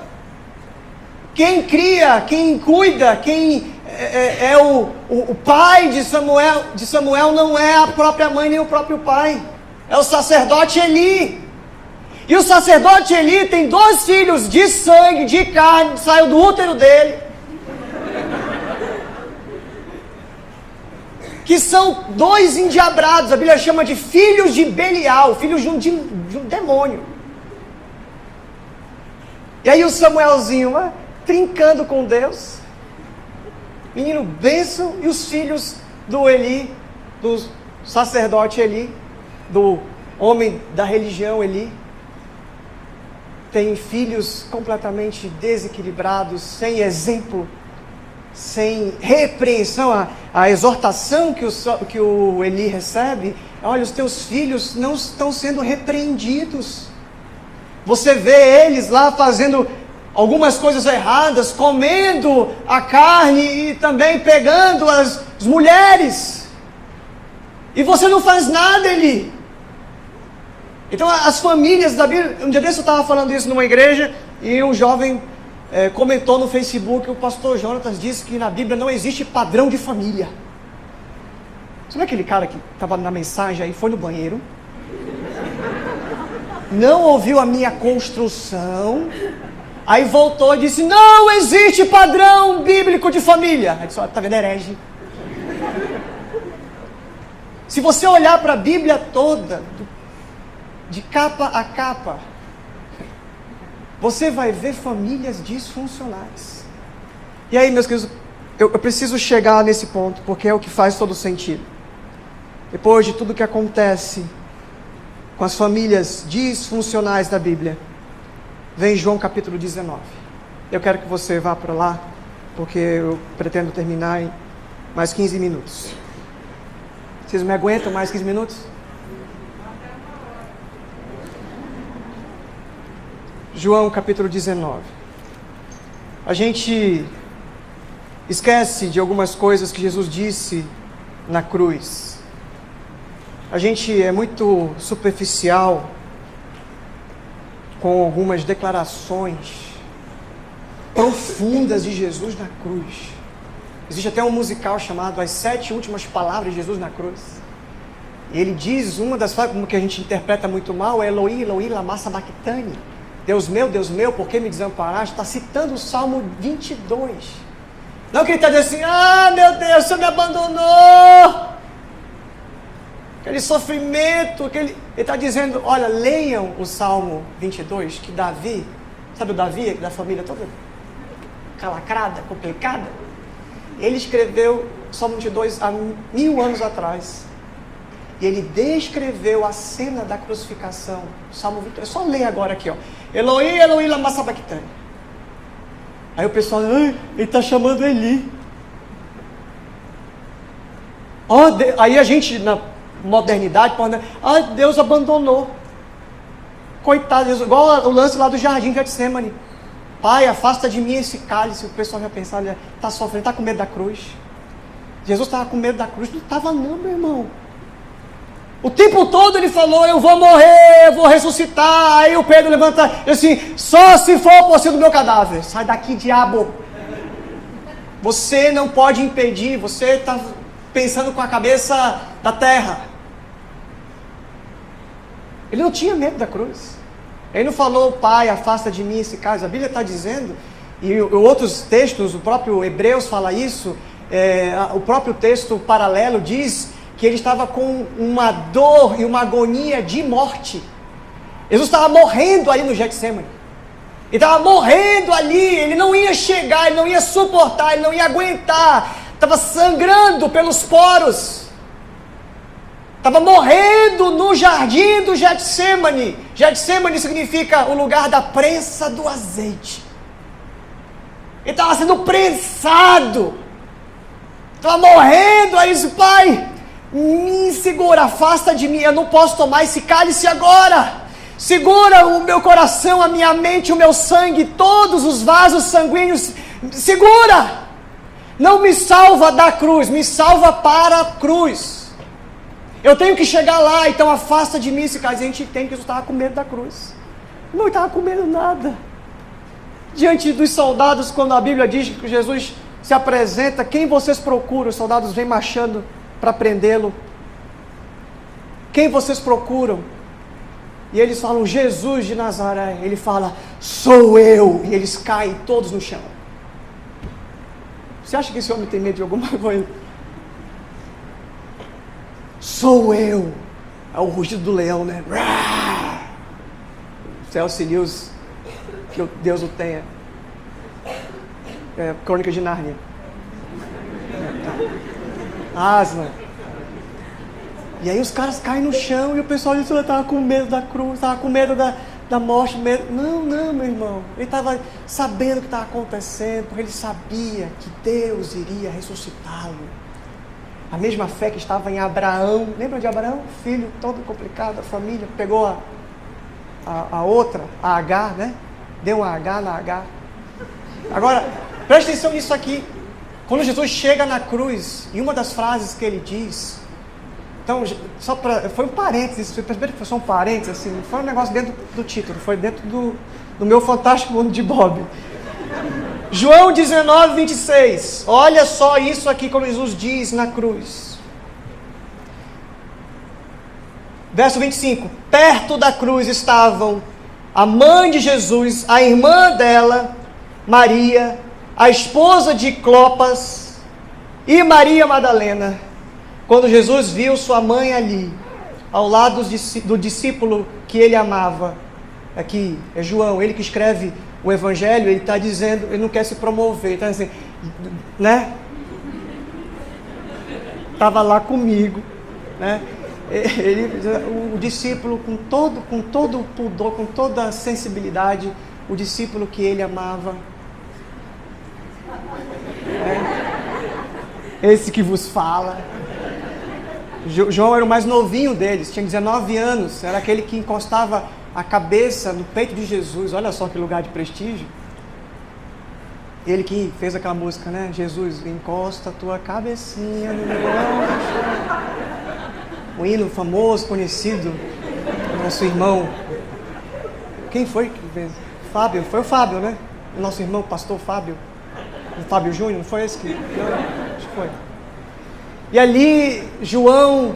Quem cria, quem cuida, quem é o pai de Samuel não é a própria mãe nem o próprio pai. É o sacerdote Eli. E o sacerdote Eli tem 2 filhos de sangue, de carne, que saiu do útero dele. Que são 2 endiabrados. A Bíblia chama de filhos de Belial, filhos de um demônio. E aí o Samuelzinho trincando com Deus, menino bênção, e os filhos do Eli, do sacerdote Eli, do homem da religião Eli, tem filhos completamente desequilibrados, sem exemplo, sem repreensão. A exortação que o Eli recebe, olha, os teus filhos não estão sendo repreendidos. Você vê eles lá fazendo algumas coisas erradas, comendo a carne e também pegando as mulheres. E você não faz nada, Eli. Então as famílias da Bíblia, um dia desse eu estava falando isso numa igreja e um jovem comentou no Facebook, o pastor Jonatas disse que na Bíblia não existe padrão de família. Sabe aquele cara que estava na mensagem aí, foi no banheiro? não ouviu a minha construção, aí voltou e disse, não existe padrão bíblico de família. Aí disse, olha, tá vendo, herege? Se você olhar para a Bíblia toda, de capa a capa, você vai ver famílias disfuncionais. E aí, meus queridos, eu preciso chegar nesse ponto, porque é o que faz todo sentido. Depois de tudo que acontece com as famílias disfuncionais da Bíblia, vem João capítulo 19. Eu quero que você vá para lá, porque eu pretendo terminar em mais 15 minutos. Vocês me aguentam mais 15 minutos? João capítulo 19. A gente esquece de algumas coisas que Jesus disse na cruz. A gente é muito superficial com algumas declarações profundas de Jesus na cruz. Existe até um musical chamado As 7 Últimas Palavras de Jesus na Cruz. E ele diz, uma das frases que a gente interpreta muito mal é Eloi, Eloi, lama sabachthani. Deus meu, por que me desamparaste? Está citando o Salmo 22. Não que ele está dizendo assim, meu Deus, o Senhor me abandonou. Aquele sofrimento, ele está dizendo, olha, leiam o Salmo 22, que Davi, sabe o Davi, da família toda calacrada, complicada? Ele escreveu o Salmo 22 há 1000 anos atrás. E ele descreveu a cena da crucificação. O Salmo 22, é só ler agora aqui, ó. Eloi, Eloi, lama sabachthani. Aí o pessoal, ele está chamando Eli. Aí a gente, na modernidade, pode dizer, Deus abandonou. Coitado, Deus, igual o lance lá do jardim de Getsemane. Pai, afasta de mim esse cálice. O pessoal já pensava, está sofrendo, está com medo da cruz. Jesus estava com medo da cruz. Não estava não, meu irmão. O tempo todo ele falou, eu vou morrer, eu vou ressuscitar. Aí o Pedro levanta e assim, só se for possível do meu cadáver. Sai daqui, diabo. Você não pode impedir, você está pensando com a cabeça da terra. Ele não tinha medo da cruz. Ele não falou, Pai, afasta de mim esse cálice. A Bíblia está dizendo, e outros textos, o próprio Hebreus fala isso, o próprio texto paralelo diz que ele estava com uma dor e uma agonia de morte. Jesus estava morrendo ali no Getsemane. Ele estava morrendo ali, ele não ia chegar, ele não ia suportar, ele não ia aguentar. Estava sangrando pelos poros. Estava morrendo no jardim do Getsemane. Getsemane significa o lugar da prensa do azeite. Ele estava sendo prensado. Estava morrendo, aí disse, Pai, me segura, afasta de mim, eu não posso tomar esse cálice agora. Segura o meu coração, a minha mente, o meu sangue, todos os vasos sanguíneos, segura. Não me salva da cruz, me salva para a cruz. Eu tenho que chegar lá, então afasta de mim esse cálice. A gente entende que Jesus estava com medo da cruz. Não estava com medo nada. Diante dos soldados, quando a Bíblia diz que Jesus se apresenta, quem vocês procuram? Os soldados vêm marchando para prendê-lo. Quem vocês procuram? E eles falam, Jesus de Nazaré. Ele fala, sou eu. E eles caem todos no chão. Você acha que esse homem tem medo de alguma coisa? Sou eu. É o rugido do leão, né? C.S. Lewis, que Deus o tenha. Crônica de Nárnia. Aslan. E aí os caras caem no chão e o pessoal diz que ele estava com medo da cruz, estava com medo da morte. Não, meu irmão. Ele estava sabendo o que estava acontecendo, porque ele sabia que Deus iria ressuscitá-lo. A mesma fé que estava em Abraão. Lembra de Abraão? Filho todo complicado, a família. Pegou a outra, a Agar, né? Deu uma H na Agar. Agora, presta atenção nisso aqui. Quando Jesus chega na cruz, e uma das frases que ele diz, então, foi um parênteses, você percebeu que foi só um parênteses, assim, não foi um negócio dentro do título, foi dentro do meu fantástico mundo de Bob. João 19, 26, olha só isso aqui quando Jesus diz na cruz. Verso 25. Perto da cruz estavam a mãe de Jesus, a irmã dela, Maria, a esposa de Clopas e Maria Madalena. Quando Jesus viu sua mãe ali, ao lado do discípulo que ele amava, aqui é João, ele que escreve o Evangelho, ele está dizendo, ele não quer se promover, está assim, né? Estava lá comigo, né? O discípulo com todo o pudor, com toda a sensibilidade, o discípulo que ele amava, esse que vos fala. João era o mais novinho deles, tinha 19 anos, era aquele que encostava a cabeça no peito de Jesus. Olha só que lugar de prestígio. Ele que fez aquela música, né? Jesus, encosta a tua cabecinha no meu ombro. O hino famoso, conhecido, nosso irmão. Quem foi que fez? Fábio, foi o Fábio, né? O nosso irmão, pastor Fábio. O Fábio Júnior, não foi esse que... Não, acho que foi. E ali, João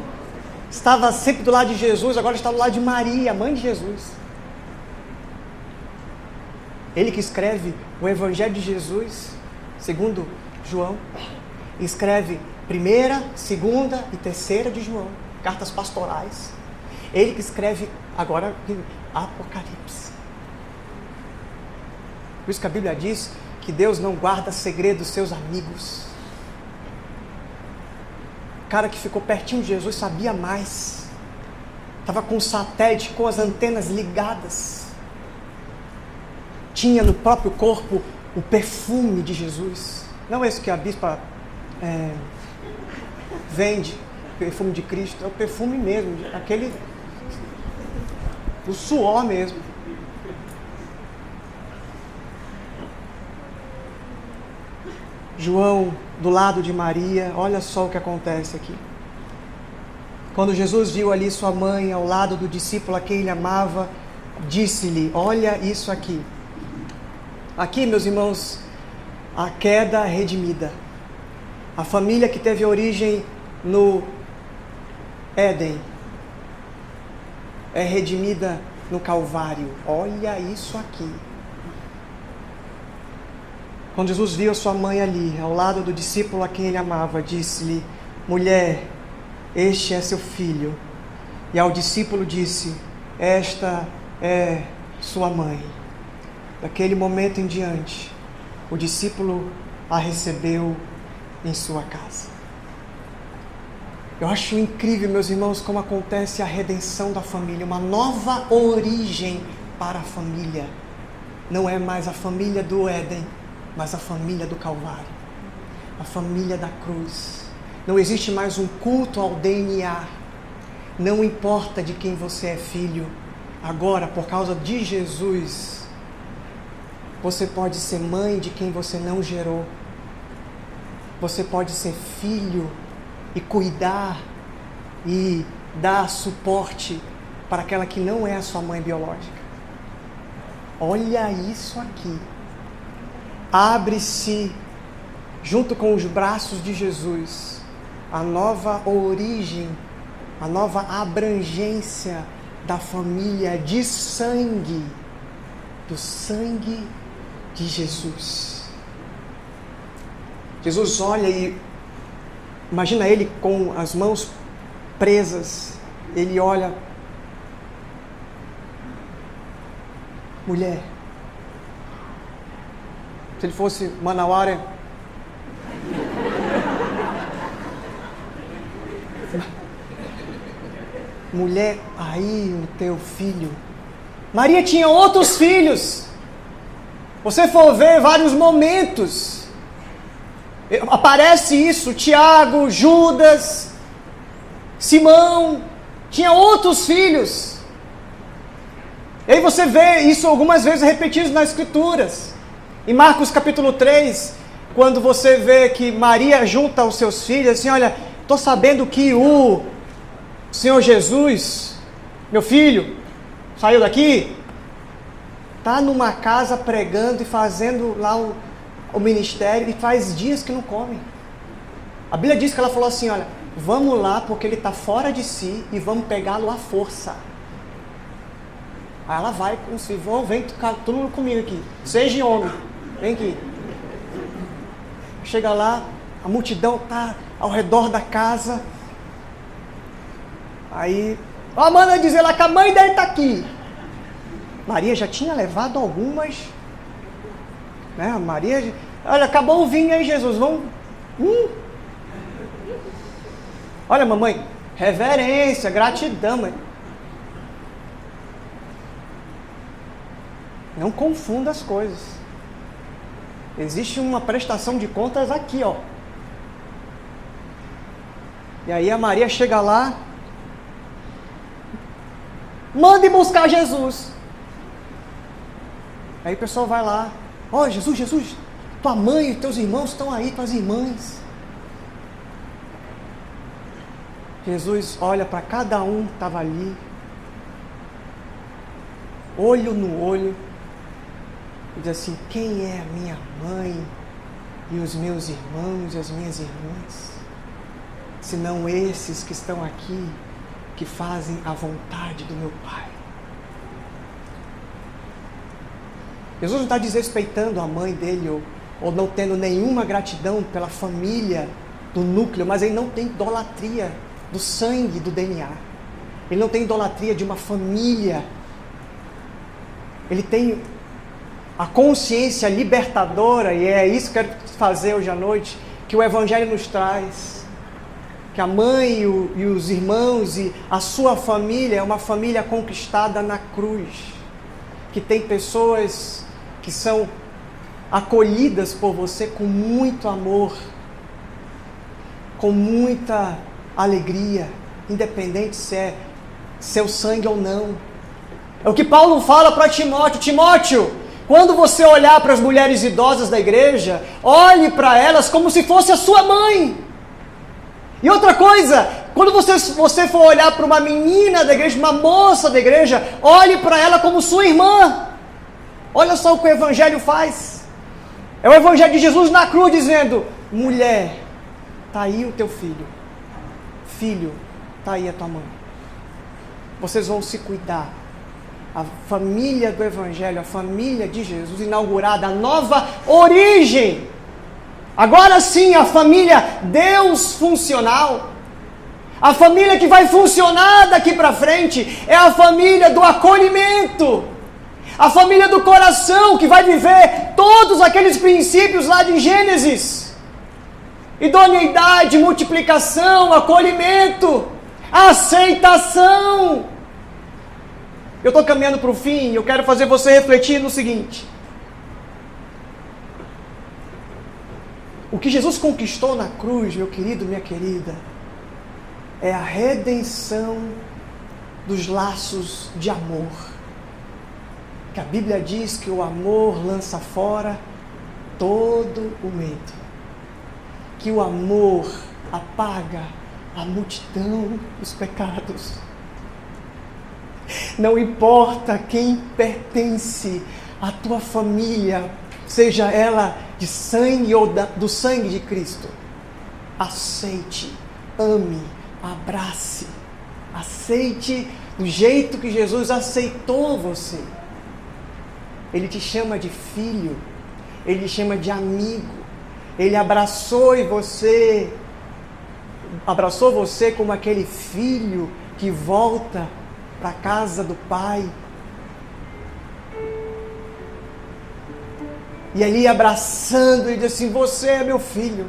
estava sempre do lado de Jesus, agora está do lado de Maria, mãe de Jesus. Ele que escreve o Evangelho de Jesus, segundo João, escreve 1ª, 2ª e 3ª de João, cartas pastorais. Ele que escreve agora Apocalipse. Por isso que a Bíblia diz que Deus não guarda segredo dos seus amigos. O cara que ficou pertinho de Jesus sabia mais. Estava com o satélite, com as antenas ligadas. Tinha no próprio corpo o perfume de Jesus. Não é esse que a bispa vende, perfume de Cristo. É o perfume mesmo, aquele... o suor mesmo. João, do lado de Maria, olha só o que acontece aqui. Quando Jesus viu ali sua mãe ao lado do discípulo a quem ele amava, disse-lhe, olha isso aqui. Aqui, meus irmãos, a queda redimida. A família que teve origem no Éden é redimida no Calvário. Olha isso aqui. Quando Jesus viu sua mãe ali, ao lado do discípulo a quem ele amava, disse-lhe, mulher, este é seu filho. E ao discípulo disse, esta é sua mãe. Daquele momento em diante, o discípulo a recebeu em sua casa. Eu acho incrível, meus irmãos, como acontece a redenção da família, uma nova origem para a família. Não é mais a família do Éden, mas a família do Calvário, a família da cruz. Não existe mais um culto ao DNA. Não importa de quem você é filho. Agora, por causa de Jesus, você pode ser mãe de quem você não gerou. Você pode ser filho e cuidar e dar suporte para aquela que não é a sua mãe biológica. Olha isso aqui. Abre-se, junto com os braços de Jesus, a nova origem, a nova abrangência da família de sangue, do sangue de Jesus. Jesus olha e imagina ele com as mãos presas, ele olha, mulher. Se ele fosse manauara, mulher, aí o teu filho. Maria tinha outros filhos. Você for ver vários momentos, aparece isso, Tiago, Judas, Simão, tinha outros filhos. E aí você vê isso algumas vezes repetido nas Escrituras. Em Marcos capítulo 3, quando você vê que Maria junta os seus filhos, assim, olha, estou sabendo que o Senhor Jesus, meu filho, saiu daqui, está numa casa pregando e fazendo lá o ministério, e faz dias que não come. A Bíblia diz que ela falou assim, olha, vamos lá porque ele está fora de si e vamos pegá-lo à força. Aí ela vai com os filhos, vem todo mundo comigo aqui, seja homem, vem aqui. Chega lá, a multidão está ao redor da casa. Aí, manda dizer lá que a mãe dele está aqui. Maria já tinha levado algumas, né? Maria, olha, acabou o vinho aí, Jesus, vamos. Olha, mamãe, reverência, gratidão, mãe. Não confunda as coisas. Existe uma prestação de contas aqui, ó. E aí a Maria chega lá, mande buscar Jesus. Aí o pessoal vai lá, Jesus, tua mãe e teus irmãos estão aí, tuas irmãs. Jesus olha para cada um que estava ali, olho no olho, e diz assim: quem é a minha mãe e os meus irmãos e as minhas irmãs? Senão esses que estão aqui, que fazem a vontade do meu Pai. Jesus não está desrespeitando a mãe dele, ou não tendo nenhuma gratidão pela família do núcleo, mas ele não tem idolatria do sangue, do DNA. Ele não tem idolatria de uma família. Ele tem a consciência libertadora, e é isso que eu quero fazer hoje à noite, que o Evangelho nos traz. Que a mãe e os irmãos e a sua família é uma família conquistada na cruz. Que tem pessoas que são acolhidas por você com muito amor, com muita alegria, independente se é seu sangue ou não. É o que Paulo fala para Timóteo: Timóteo, quando você olhar para as mulheres idosas da igreja, olhe para elas como se fosse a sua mãe. E outra coisa, quando você for olhar para uma menina da igreja, uma moça da igreja, olhe para ela como sua irmã. Olha só o que o Evangelho faz. É o Evangelho de Jesus na cruz dizendo: mulher, está aí o teu filho. Filho, está aí a tua mãe. Vocês vão se cuidar. A família do Evangelho, a família de Jesus, inaugurada, a nova origem. Agora sim, a família Deus funcional. A família que vai funcionar daqui para frente é a família do acolhimento. A família do coração, que vai viver todos aqueles princípios lá de Gênesis. Idoneidade, multiplicação, acolhimento, aceitação. Eu estou caminhando para o fim e eu quero fazer você refletir no seguinte: o que Jesus conquistou na cruz, meu querido, minha querida, é a redenção dos laços de amor. Que a Bíblia diz que o amor lança fora todo o medo. Que o amor apaga a multidão dos pecados. Não importa quem pertence à tua família, seja ela de sangue ou do sangue de Cristo. Aceite, ame, abrace. Aceite do jeito que Jesus aceitou você. Ele te chama de filho, ele te chama de amigo. Ele abraçou você como aquele filho que volta para a casa do Pai. E ali abraçando, ele diz assim: você é meu filho.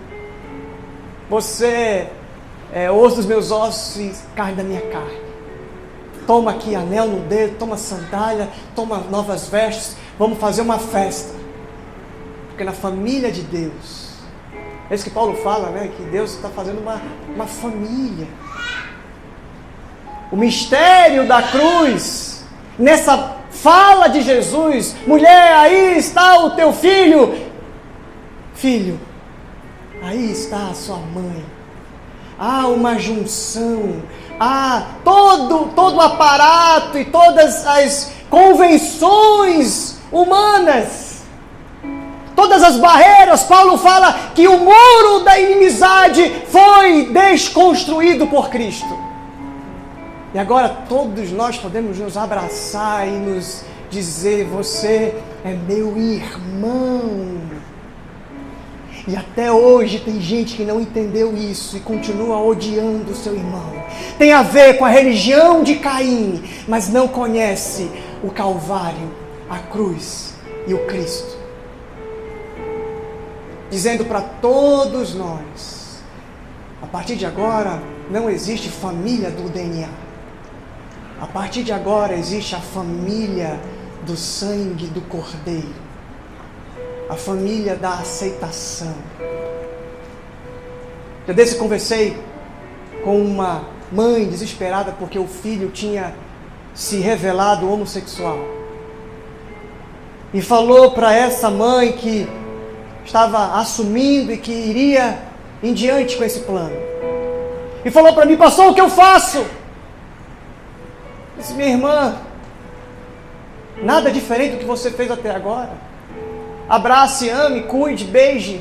Você é osso dos meus ossos e carne da minha carne. Toma aqui anel no dedo, toma sandália, toma novas vestes. Vamos fazer uma festa. Porque na família de Deus, é isso que Paulo fala, né? Que Deus está fazendo uma família. O mistério da cruz, nessa fala de Jesus: mulher, aí está o teu filho. Filho, aí está a sua mãe. Há uma junção, há todo o aparato e todas as convenções humanas todas as barreiras. Paulo fala que o muro da inimizade foi desconstruído por Cristo. E agora todos nós podemos nos abraçar e nos dizer: você é meu irmão. E até hoje tem gente que não entendeu isso e continua odiando o seu irmão. Tem a ver com a religião de Caim, mas não conhece o Calvário, a cruz e o Cristo. Dizendo para todos nós: a partir de agora não existe família do DNA. A partir de agora existe a família do sangue do Cordeiro. A família da aceitação. Já desse conversei com uma mãe desesperada porque o filho tinha se revelado homossexual. E falou para essa mãe que estava assumindo e que iria em diante com esse plano. E falou para mim: pastor, o que eu faço? Eu disse: minha irmã, nada diferente do que você fez até agora. Abrace, ame, cuide, beije.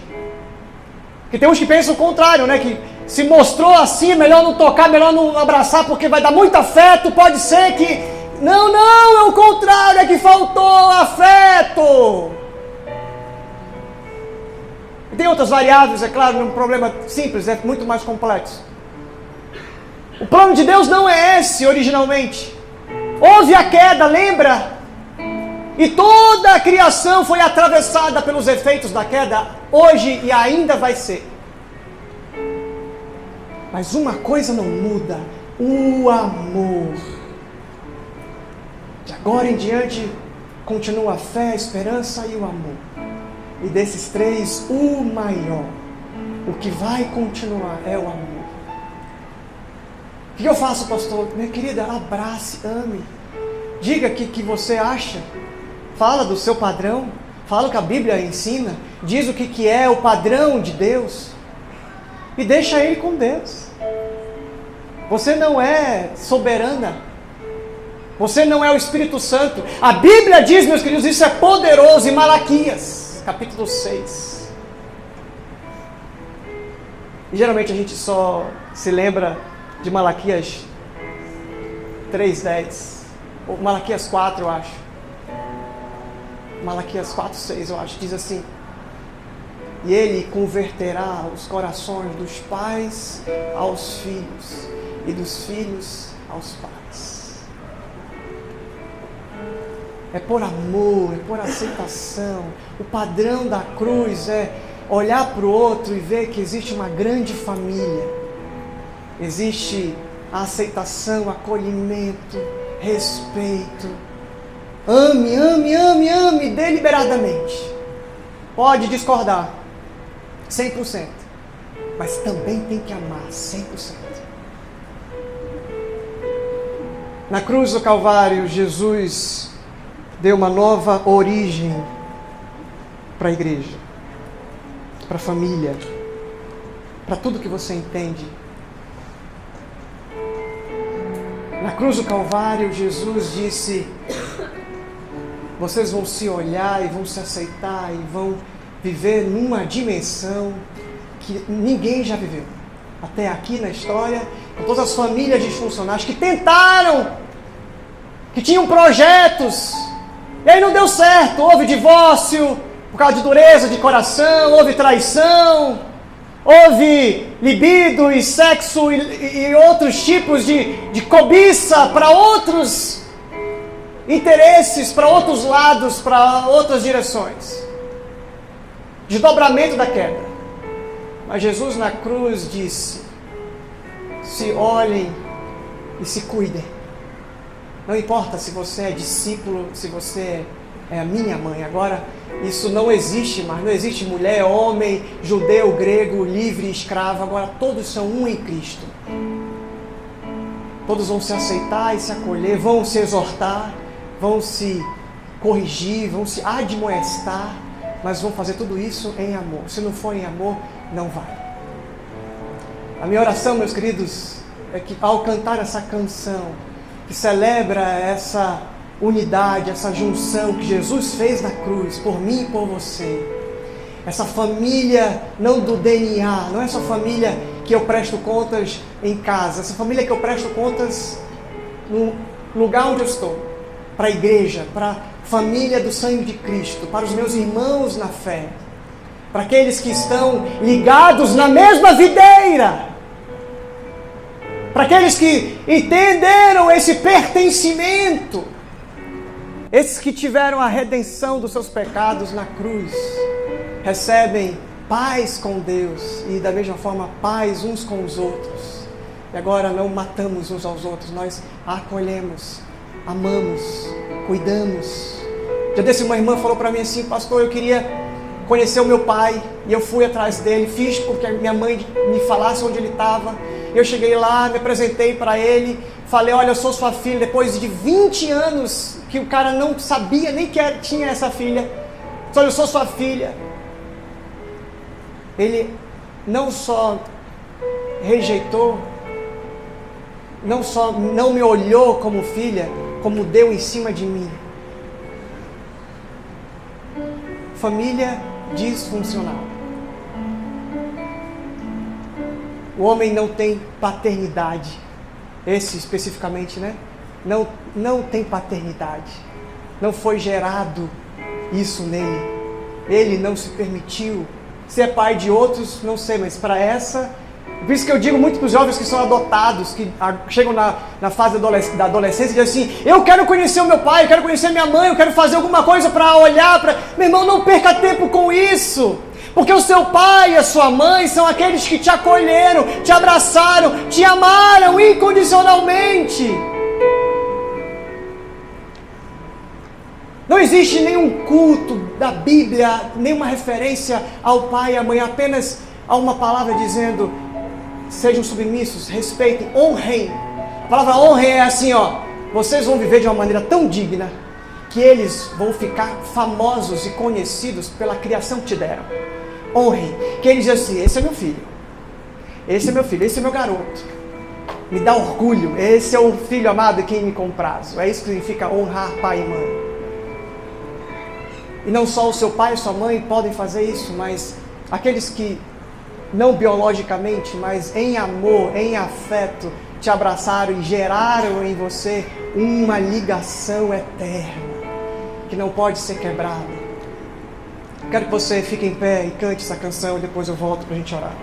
Porque tem uns que pensam o contrário, né? Que se mostrou assim, é melhor não tocar, melhor não abraçar, porque vai dar muito afeto. Pode ser que... Não, é o contrário, é que faltou afeto. E tem outras variáveis, é claro, não é um problema simples, é muito mais complexo. O plano de Deus não é esse originalmente. Houve a queda, lembra? E toda a criação foi atravessada pelos efeitos da queda, hoje e ainda vai ser. Mas uma coisa não muda: o amor. De agora em diante, continua a fé, a esperança e o amor. E desses três, o maior, o que vai continuar é o amor. O que eu faço, pastor? Minha querida, abrace, ame. Diga que você acha. Fala do seu padrão, fala o que a Bíblia ensina, diz o que é o padrão de Deus e deixa Ele com Deus. Você não é soberana, você não é o Espírito Santo. A Bíblia diz, meus queridos, isso é poderoso em Malaquias, capítulo 6. E geralmente a gente só se lembra de Malaquias 3:10, ou Malaquias 4, eu acho. Malaquias 4:6, eu acho, diz assim: e Ele converterá os corações dos pais aos filhos e dos filhos aos pais. É por amor, é por aceitação. O padrão da cruz é olhar para o outro e ver que existe uma grande família. Existe a aceitação, acolhimento, respeito. Ame, ame, ame, ame deliberadamente. Pode discordar 100%, mas também tem que amar 100%. Na cruz do Calvário, Jesus deu uma nova origem para a igreja, para a família, para tudo que você entende. Na cruz do Calvário, Jesus disse: vocês vão se olhar e vão se aceitar e vão viver numa dimensão que ninguém já viveu. Até aqui na história, com todas as famílias disfuncionais que tentaram, que tinham projetos, e aí não deu certo. Houve divórcio por causa de dureza de coração, houve traição, houve libido e sexo e outros tipos de cobiça para outros interesses, para outros lados, para outras direções. Desdobramento da queda. Mas Jesus na cruz disse: se olhem e se cuidem. Não importa se você é discípulo, se você é a minha mãe. Agora, isso não existe mais. Não existe mulher, homem, judeu, grego, livre, escravo. Agora todos são um em Cristo. Todos vão se aceitar e se acolher, vão se exortar, vão se corrigir, vão se admoestar, mas vão fazer tudo isso em amor. Se não for em amor, não vai. A minha oração, meus queridos, é que ao cantar essa canção, que celebra essa unidade, essa junção que Jesus fez na cruz, por mim e por você, Essa família não do DNA, não é essa família que eu presto contas em casa, essa família que eu presto contas no lugar onde eu estou, para a igreja, para a família do sangue de Cristo, para os meus irmãos na fé, para aqueles que estão ligados na mesma videira, para aqueles que entenderam esse pertencimento, esses que tiveram a redenção dos seus pecados na cruz, recebem paz com Deus e da mesma forma paz uns com os outros. E agora não matamos uns aos outros, nós acolhemos, amamos, cuidamos. Já desse uma irmã falou para mim assim: pastor, eu queria conhecer o meu pai, e eu fui atrás dele, fiz porque minha mãe me falasse onde ele estava. Eu cheguei lá, me apresentei para ele, falei: olha, eu sou sua filha. Depois de 20 anos que o cara não sabia nem que tinha essa filha, olha, eu sou sua filha. Ele não só rejeitou, não só não me olhou como filha, como deu em cima de mim. Família disfuncional. O homem não tem paternidade. Esse especificamente, né? Não tem paternidade. Não foi gerado isso nele. Ele não se permitiu. Se é pai de outros, não sei, mas para essa... Por isso que eu digo muito para os jovens que são adotados, que chegam na fase da adolescência e dizem assim: eu quero conhecer o meu pai, eu quero conhecer minha mãe, eu quero fazer alguma coisa para olhar para... Meu irmão, não perca tempo com isso, porque o seu pai e a sua mãe são aqueles que te acolheram, te abraçaram, te amaram incondicionalmente. Não existe nenhum culto da Bíblia, nenhuma referência ao pai e à mãe, apenas há uma palavra dizendo: sejam submissos, respeitem, honrem. A palavra honrem é assim, ó: vocês vão viver de uma maneira tão digna que eles vão ficar famosos e conhecidos pela criação que te deram. Honrem, que eles dizem assim: esse é meu filho, esse é meu filho, esse é meu garoto, me dá orgulho, esse é o filho amado em quem me comprazo. É isso que significa honrar pai e mãe. E não só o seu pai e sua mãe podem fazer isso, mas aqueles que não biologicamente, mas em amor, em afeto, te abraçaram e geraram em você uma ligação eterna, que não pode ser quebrada. Quero que você fique em pé e cante essa canção, e depois eu volto para a gente orar.